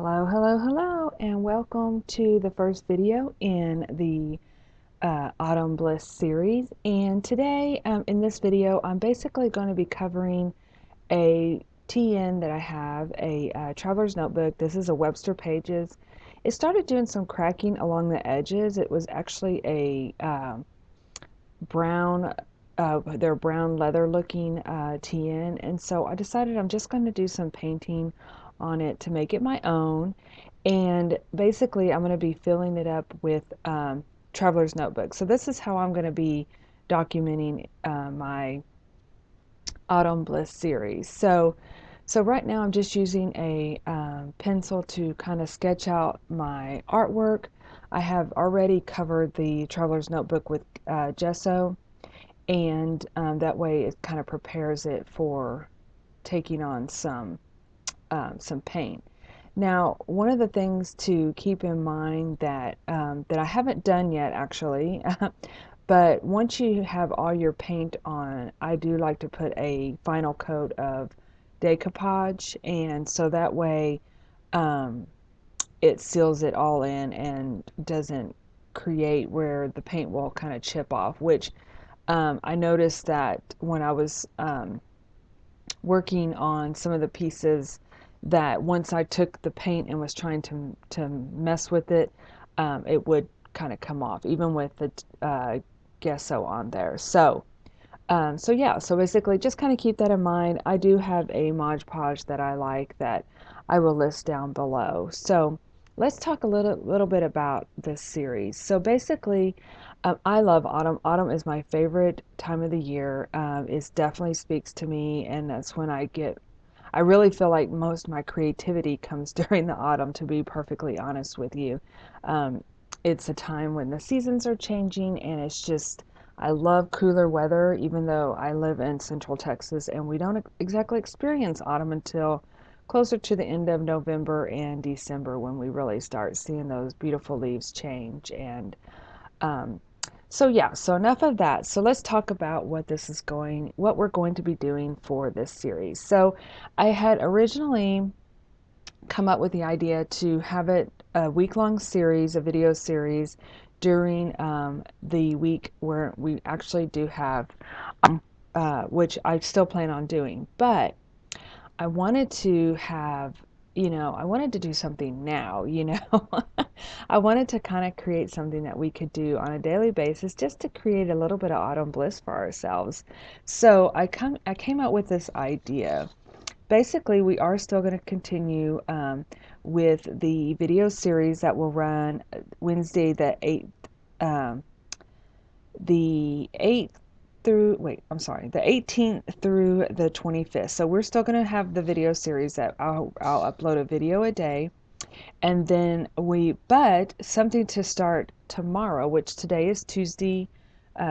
Hello, hello, hello, and welcome to the first video in the Autumn Bliss series. And today, in this video, I'm basically going to be covering a TN that I have, a traveler's notebook. This is a Webster Pages. It started doing some cracking along the edges. It was actually a brown, they're brown leather looking TN, and so I decided I'm just going to do some painting on it to make it my own. And basically I'm going to be filling it up with traveler's notebook. So this is how I'm going to be documenting my Autumn Bliss series. So right now I'm just using a pencil to kind of sketch out my artwork. I have already covered the traveler's notebook with gesso, and that way it kind of prepares it for taking on some paint. Now, one of the things to keep in mind that I haven't done yet, actually, but once you have all your paint on, I do like to put a final coat of decoupage, and so that way um, it seals it all in and doesn't create where the paint will kind of chip off, which I noticed that when I was working on some of the pieces, that once I took the paint and was trying to mess with it, it would kind of come off, even with the gesso on there. So yeah, so basically just kind of keep that in mind. I do have a Mod Podge that I like that I will list down below. So let's talk a little bit about this series. So basically, I love autumn. Autumn is my favorite time of the year. It definitely speaks to me, and that's when I really feel like most of my creativity comes during the autumn, to be perfectly honest with you. Um, it's a time when the seasons are changing, and it's just, I love cooler weather, even though I live in central Texas and we don't exactly experience autumn until closer to the end of November and December, when we really start seeing those beautiful leaves change. And um, so yeah, so enough of that. So let's talk about what we're going to be doing for this series. So I had originally come up with the idea to have it a week-long series, a video series, during the week where we actually do have, which I still plan on doing. But I wanted to have, I wanted to do something now. I wanted to kind of create something that we could do on a daily basis, just to create a little bit of autumn bliss for ourselves. So I came up with this idea. Basically, we are still going to continue with the video series that will run Wednesday um, the 8th the 18th through the 25th. So we're still going to have the video series that I'll upload a video a day. And then but something to start tomorrow, which today is Tuesday,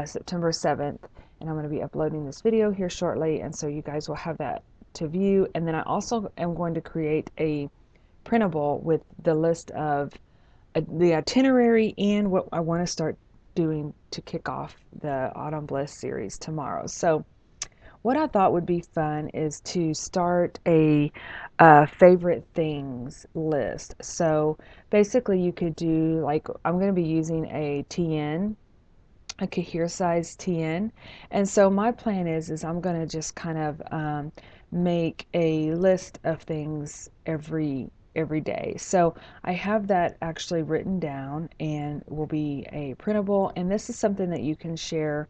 September 7th, and I'm going to be uploading this video here shortly, and so you guys will have that to view. And then I also am going to create a printable with the list of the itinerary and what I want to start doing to kick off the Autumn Bliss series tomorrow. So what I thought would be fun is to start a favorite things list. So basically, you could do, like, I'm going to be using a TN, a Cahir size TN, and so my plan is I'm going to just kind of make a list of things every day. So I have that actually written down and will be a printable, and this is something that you can share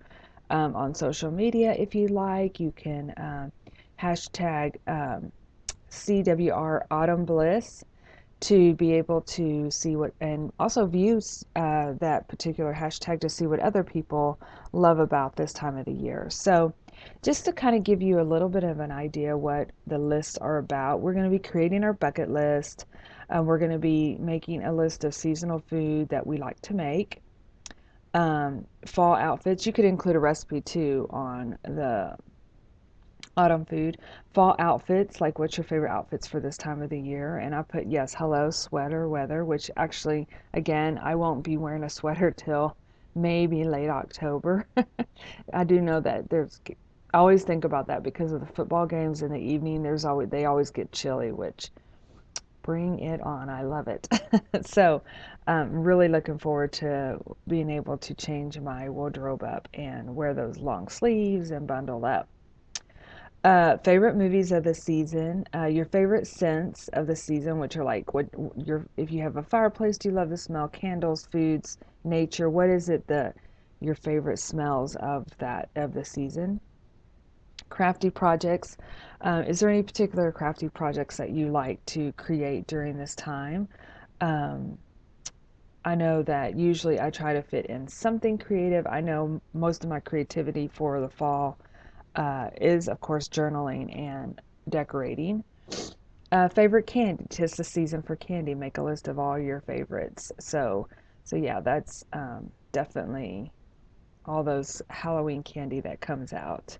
on social media if you like. You can hashtag CWR Autumn Bliss to be able to see what, and also view that particular hashtag to see what other people love about this time of the year. So just to kind of give you a little bit of an idea what the lists are about, we're going to be creating our bucket list. We're going to be making a list of seasonal food that we like to make. Fall outfits. You could include a recipe too on the autumn food. Fall outfits, like what's your favorite outfits for this time of the year? And I put, yes, hello, sweater weather, which actually, again, I won't be wearing a sweater till maybe late October. I do know that I always think about that because of the football games in the evening. They always get chilly, which bring it on. I love it. So, really looking forward to being able to change my wardrobe up and wear those long sleeves and bundle up. Favorite movies of the season, your favorite scents of the season, which are like what your if you have a fireplace, do you love the smell? Candles, foods, nature. What is it your favorite smells of that of the season? Crafty projects. Is there any particular crafty projects that you like to create during this time? Um, I know that usually I try to fit in something creative. I know most of my creativity for the fall is, of course, journaling and decorating. Favorite candy. 'Tis the season for candy. Make a list of all your favorites. So yeah, that's definitely all those Halloween candy that comes out.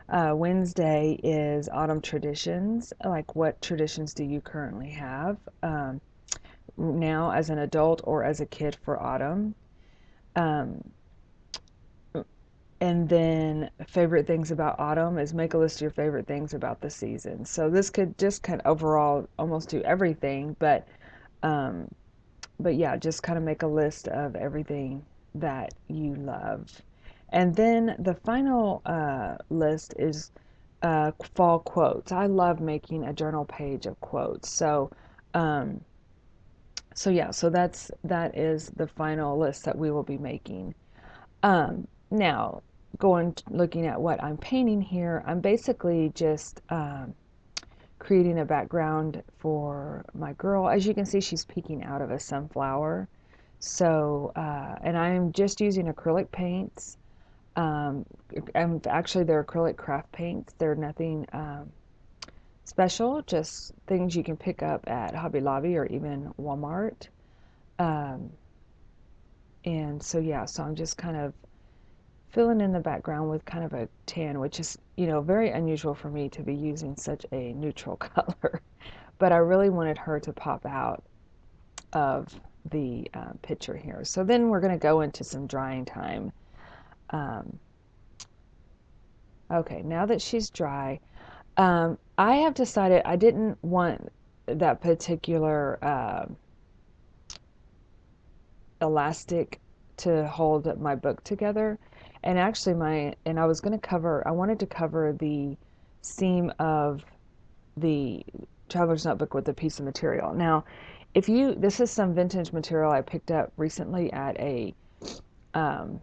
Wednesday is autumn traditions. Like, what traditions do you currently have now as an adult or as a kid for autumn? Um, and then favorite things about autumn is make a list of your favorite things about the season. So this could just kind of overall almost do everything, um, but yeah, just kind of make a list of everything that you love. And then the final list is fall quotes. I love making a journal page of quotes. Um, so yeah, so that is the final list that we will be making. Now, looking at what I'm painting here, I'm basically just creating a background for my girl. As you can see, she's peeking out of a sunflower. So, and I'm just using acrylic paints. Actually, they're acrylic craft paints. They're nothing special, just things you can pick up at Hobby Lobby or even Walmart. Um, and so, yeah, so I'm just kind of filling in the background with kind of a tan, which is, very unusual for me to be using such a neutral color. But I really wanted her to pop out of the picture here. So then we're going to go into some drying time. Um, okay, now that she's dry, I have decided I didn't want that particular elastic to hold my book together. And actually I wanted to cover the seam of the traveler's notebook with a piece of material. Now, this is some vintage material I picked up recently at a um,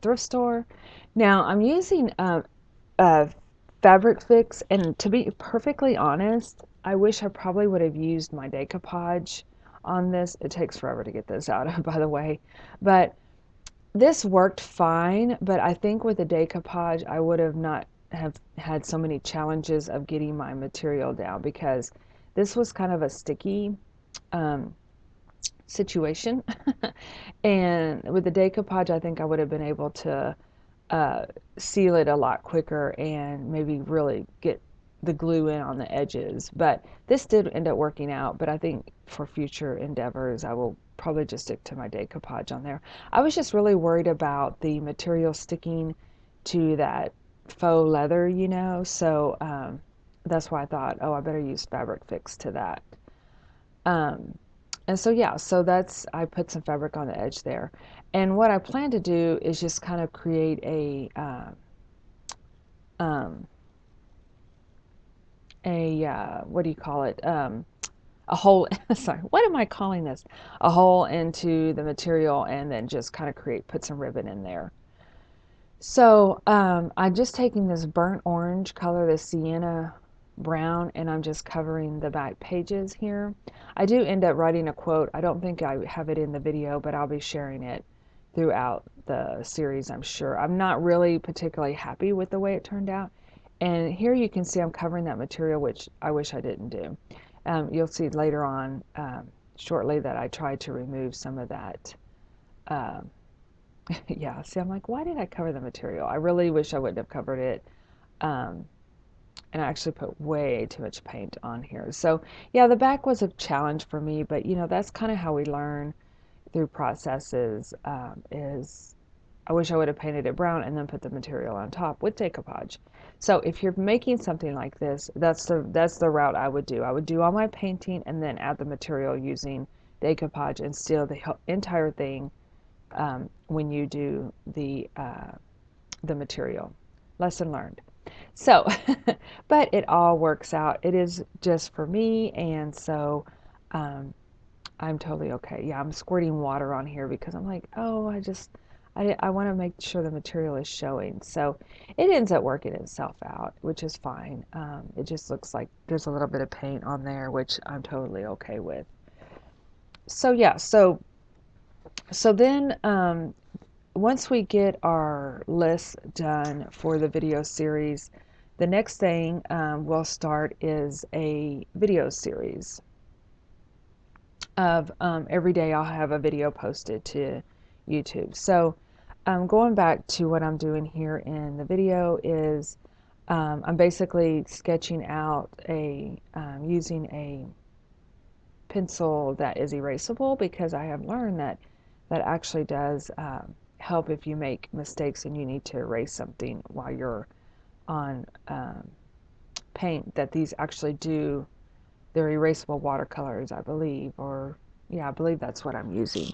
thrift store. Now, I'm using uh, fabric fix, and to be perfectly honest, I wish I probably would have used my decoupage on this. It takes forever to get this out, by the way, but this worked fine. But I think with the decoupage, I would have not have had so many challenges of getting my material down, because this was kind of a sticky um, situation. And with the decoupage, I think I would have been able to uh, seal it a lot quicker and maybe really get the glue in on the edges. But this did end up working out. But I think for future endeavors, I will probably just stick to my decoupage on there. I was just really worried about the material sticking to that faux leather, So that's why I thought, oh, I better use Fabric Fix to that. Um, and so yeah, so I put some fabric on the edge there. And what I plan to do is just kind of create um, what do you call it? A hole, sorry, what am I calling this? A hole into the material, and then just kind of put some ribbon in there. So I'm just taking this burnt orange color, this sienna brown, and I'm just covering the back pages here. I do end up writing a quote. I don't think I have it in the video, but I'll be sharing it throughout the series, I'm sure. I'm not really particularly happy with the way it turned out. And here you can see I'm covering that material, which I wish I didn't do. You'll see later on, shortly, that I tried to remove some of that. Um, yeah, see, I'm like, why did I cover the material? I really wish I wouldn't have covered it. Um, and I actually put way too much paint on here. So yeah, the back was a challenge for me, but that's kind of how we learn through processes, is I wish I would have painted it brown and then put the material on top with decoupage. So if you're making something like this, that's the route I would do. I would do all my painting and then add the material using decoupage and seal the entire thing when you do the material. Lesson learned. So, but it all works out. It is just for me, and so um, I'm totally okay. Yeah, I'm squirting water on here because I'm like, oh, I want to make sure the material is showing. So it ends up working itself out, which is fine. It just looks like there's a little bit of paint on there, which I'm totally okay with. So yeah, so then once we get our list done for the video series, the next thing we'll start is a video series of every day I'll have a video posted to YouTube. So going back to what I'm doing here in the video is I'm basically sketching out using a pencil that is erasable because I have learned that that actually does help if you make mistakes and you need to erase something while you're on paint, that these actually do, they're erasable watercolors, I believe, or yeah, I believe that's what I'm using.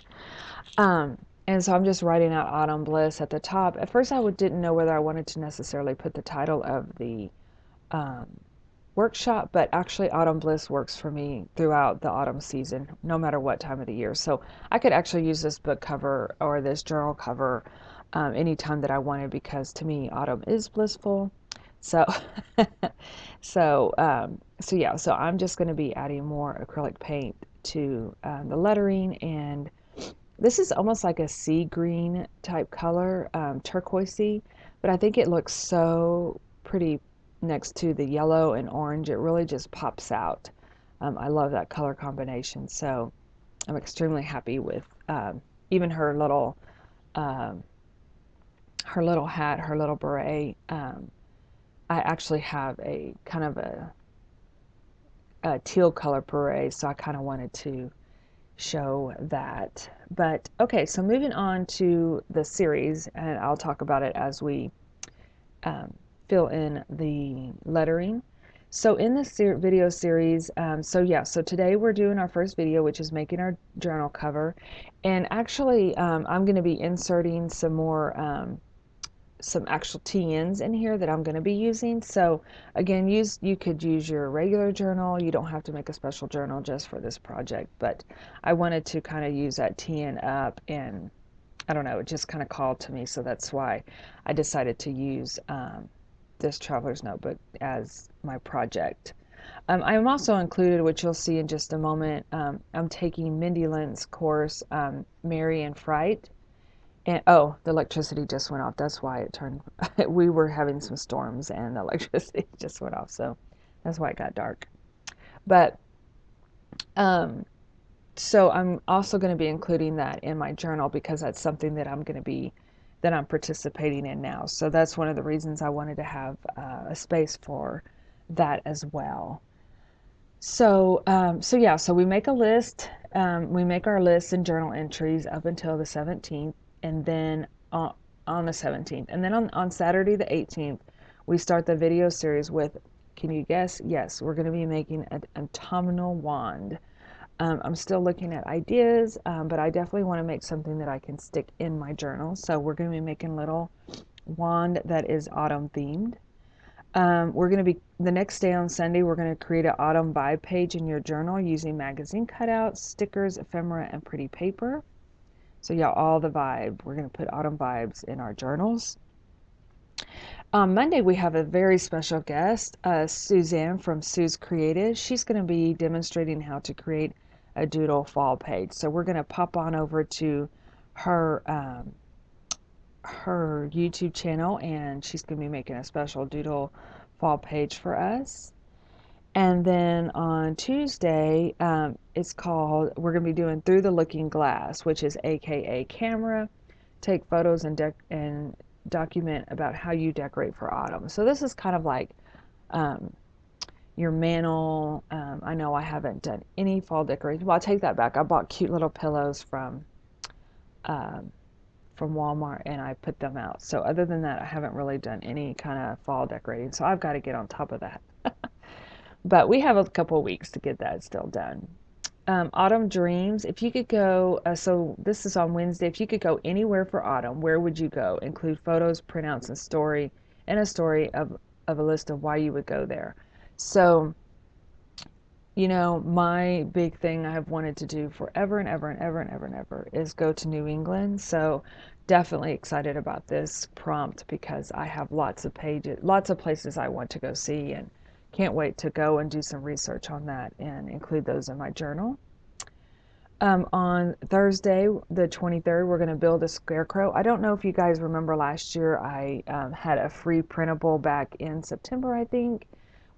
And so I'm just writing out Autumn Bliss at the top. At first didn't know whether I wanted to necessarily put the title of the um, workshop, but actually Autumn Bliss works for me throughout the autumn season, no matter what time of the year. So I could actually use this book cover or this journal cover anytime that I wanted, because to me autumn is blissful. So so yeah, so I'm just going to be adding more acrylic paint to the lettering, and this is almost like a sea green type color, turquoisey, but I think it looks so pretty next to the yellow and orange. It really just pops out. I love that color combination, so I'm extremely happy with even um, her little hat, her little beret. I actually have a kind of a teal color beret, so I kind of wanted to show that. But okay, so moving on to the series, and I'll talk about it as we um, fill in the lettering. So in this video series, so yeah, so today we're doing our first video, which is making our journal cover. And actually, I'm going to be inserting some actual TNs in here that I'm going to be using. So again, you could use your regular journal. You don't have to make a special journal just for this project, but I wanted to kind of use that TN up, and I don't know, it just kind of called to me, so that's why I decided to use this traveler's notebook as my project. I'm also included, which you'll see in just a moment, I'm taking Mindy Lynn's course, Merry and Fright. And oh, the electricity just went off. That's why it turned. We were having some storms and the electricity just went off. So that's why it got dark. But um, so I'm also going to be including that in my journal because that's something that I'm participating in now. So that's one of the reasons I wanted to have a space for that as well. So, so yeah, so we make a list. We make our lists and journal entries up until the 17th, and then on the 17th, and then on Saturday the 18th, we start the video series with, can you guess? Yes, we're going to be making an autumnal wand. I'm still looking at ideas, but I definitely want to make something that I can stick in my journal. So we're going to be making a little wand that is autumn themed. We're going to be, the next day on Sunday, we're going to create an autumn vibe page in your journal using magazine cutouts, stickers, ephemera, and pretty paper. So yeah, all the vibe. We're going to put autumn vibes in our journals. On Monday, we have a very special guest, Suzanne from Sue's Creative. She's going to be demonstrating how to create a doodle fall page. So we're going to pop on over to her her YouTube channel, and she's going to be making a special doodle fall page for us. And then on Tuesday, it's called, we're going to be doing Through the Looking Glass, which is AKA camera, take photos and document about how you decorate for autumn. So this is kind of like um, your mantle. I know I haven't done any fall decoration. Well, I take that back. I bought cute little pillows from um, from Walmart and I put them out. So other than that, I haven't really done any kind of fall decorating. So I've got to get on top of that. But we have a couple weeks to get that still done. Autumn dreams. If you could go, so this is on Wednesday. If you could go anywhere for autumn, where would you go? Include photos, printouts, and a story of a list of why you would go there. So, my big thing I have wanted to do forever and ever and ever and ever and ever is go to New England. So, definitely excited about this prompt because I have lots of pages, lots of places I want to go see, and can't wait to go and do some research on that and include those in my journal. On Thursday, the 23rd, we're going to build a scarecrow. I don't know if you guys remember last year, I had a free printable back in September, I think,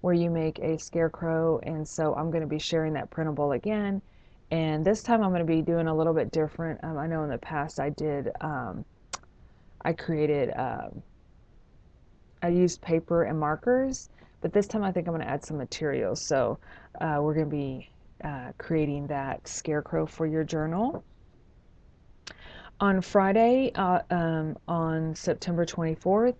where you make a scarecrow. And so I'm going to be sharing that printable again. And this time I'm going to be doing a little bit different. I know in the past I created, I used paper and markers, but this time I think I'm going to add some materials. So we're going to be creating that scarecrow for your journal. On Friday, on September 24th,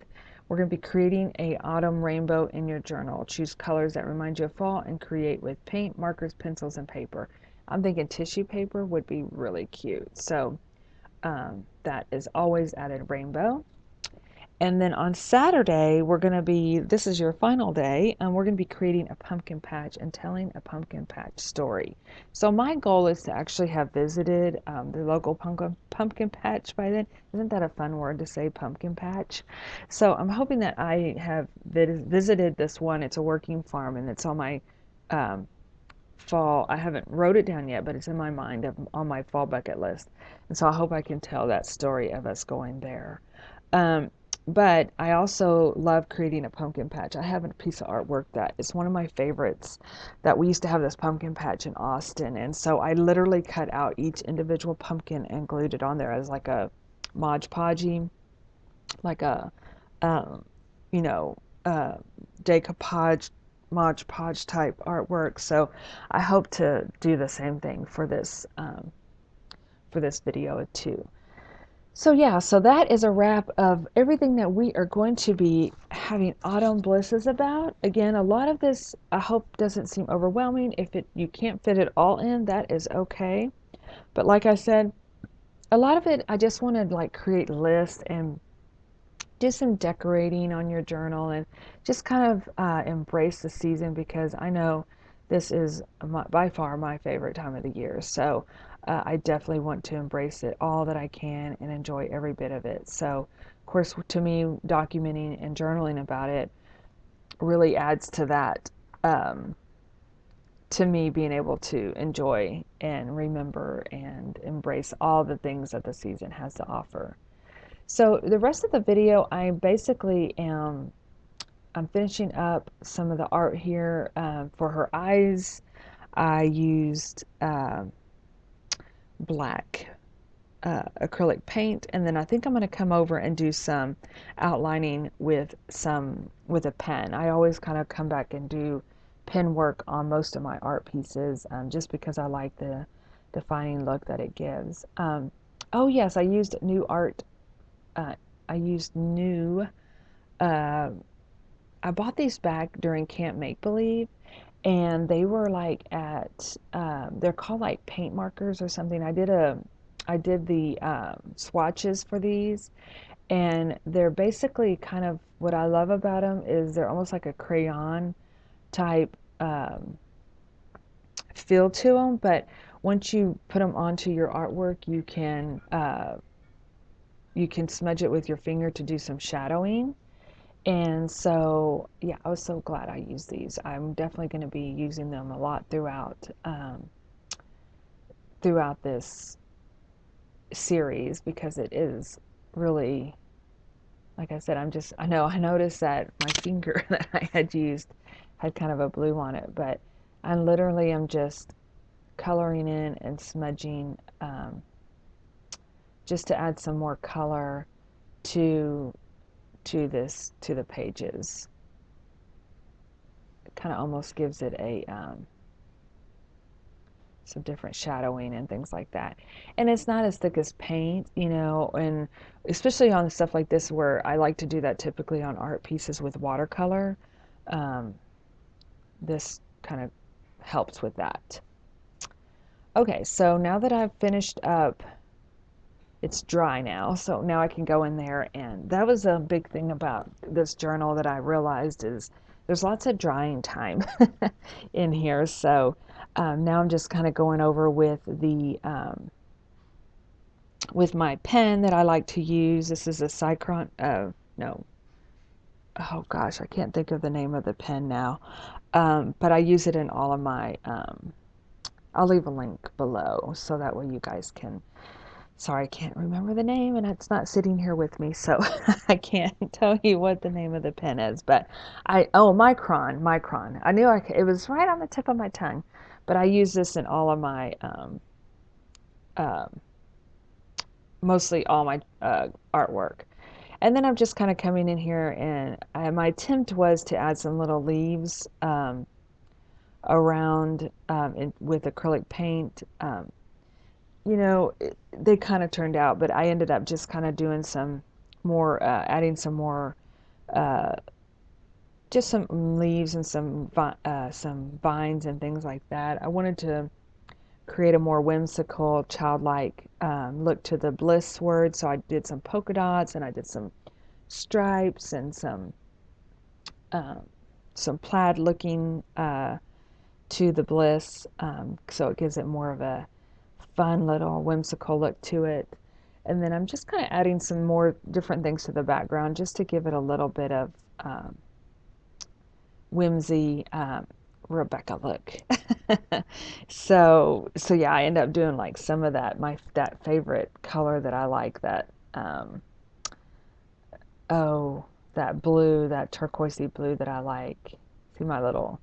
we're going to be creating a autumn rainbow in your journal. Choose colors that remind you of fall and create with paint, markers, pencils, and paper. I'm thinking tissue paper would be really cute. So that is always added rainbow. And then on Saturday, this is your final day, and we're going to be creating a pumpkin patch and telling a pumpkin patch story. So my goal is to actually have visited the local pumpkin patch by then. Isn't that a fun word to say, pumpkin patch? So I'm hoping that I have visited this one. It's a working farm, and it's on my fall. I haven't wrote it down yet, but it's in my mind on my fall bucket list. And so I hope I can tell that story of us going there. But I also love creating a pumpkin patch. I have a piece of artwork that is one of my favorites that we used to have this pumpkin patch in Austin. And so I literally cut out each individual pumpkin and glued it on there as like a Mod Podgey, like a, um, you know, decoupage, Mod Podge type artwork. So I hope to do the same thing for this video too. So yeah, so that is a wrap of everything that we are going to be having Autumn Blisses about. Again, a lot of this I hope doesn't seem overwhelming. If you can't fit it all in, that is okay. But like I said, a lot of it I just want to like create lists and do some decorating on your journal and just kind of embrace the season because I know this is by far my favorite time of the year. So I definitely want to embrace it all that I can and enjoy every bit of it. So, of course, to me, documenting and journaling about it really adds to that. To me, being able to enjoy and remember and embrace all the things that the season has to offer. So the rest of the video, I'm finishing up some of the art here for her eyes. I used black acrylic paint, and then I think I'm going to come over and do some outlining with a pen. I always kind of come back and do pen work on most of my art pieces, just because I like the defining look that it gives. Oh yes, I used new art. I used new. Uh, I bought these back during Camp Make Believe, and they were like they're called like paint markers or something. I did the swatches for these, and they're basically kind of what I love about them is they're almost like a crayon type feel to them. But once you put them onto your artwork, you can smudge it with your finger to do some shadowing. And so, yeah, I was so glad I used these. I'm definitely going to be using them a lot throughout this series because it is really, like I said, I know I noticed that my finger that I had used had kind of a blue on it, but I literally am just coloring in and smudging just to add some more color to to the pages. It kind of almost gives it a some different shadowing and things like that. And it's not as thick as paint, you know, and especially on stuff like this where I like to do that typically on art pieces with watercolor. Um, this kind of helps with that. Okay, so now that I've finished up, it's dry now, so now I can go in there, and that was a big thing about this journal that I realized is there's lots of drying time in here. So now I'm just kind of going over with my pen that I like to use. This is a Cycron, no, oh gosh, I can't think of the name of the pen now. But I use it in all of my, I'll leave a link below so that way you guys can, sorry, I can't remember the name and it's not sitting here with me, so I can't tell you what the name of the pen is. But Micron. I knew it was right on the tip of my tongue, but I use this in all of my, mostly all my artwork. And then I'm just kind of coming in here, and my attempt was to add some little leaves around with acrylic paint. You know, they kind of turned out, but I ended up just kind of doing some more, adding some more, uh, just some leaves and some vines and things like that. I wanted to create a more whimsical, childlike look to the Bliss word, so I did some polka dots and I did some stripes and um, some plaid looking to the Bliss, so it gives it more of a fun little whimsical look to it. And then I'm just kind of adding some more different things to the background just to give it a little bit of whimsy, Rebecca look. So yeah, I end up doing like some of that favorite color that I like, that oh, that blue, that turquoisey blue that I like. See, my little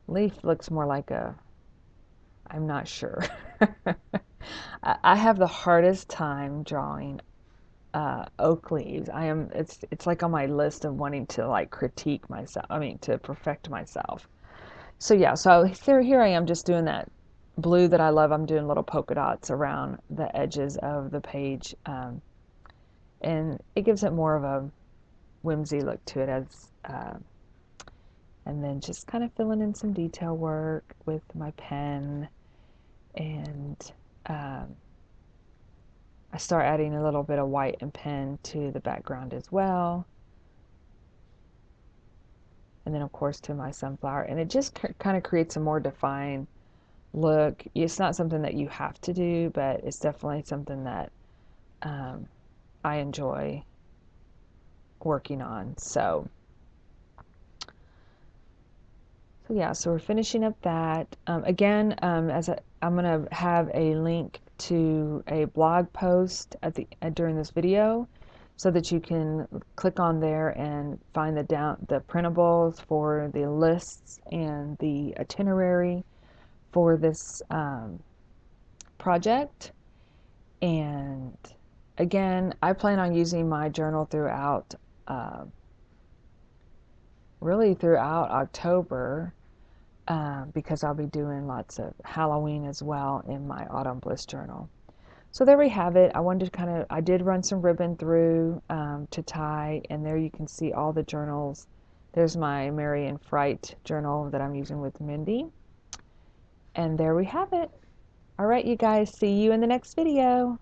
leaf looks more like I'm not sure. I have the hardest time drawing oak leaves. It's like on my list of wanting to like critique myself. I mean, to perfect myself. So yeah, so here I am just doing that blue that I love. I'm doing little polka dots around the edges of the page, and it gives it more of a whimsy look to it and then just kind of filling in some detail work with my pen, and I start adding a little bit of white and pen to the background as well. And then of course to my sunflower, and it just kind of creates a more defined look. It's not something that you have to do, but it's definitely something that I enjoy working on. So yeah, so we're finishing up that. Again, I'm going to have a link to a blog post during this video, so that you can click on there and find the printables for the lists and the itinerary for this project. And again, I plan on using my journal really throughout October, because I'll be doing lots of Halloween as well in my Autumn Bliss journal. So there we have it. I did run some ribbon through to tie, and there you can see all the journals. There's my Marian Fright journal that I'm using with Mindy. And there we have it. All right, you guys, see you in the next video.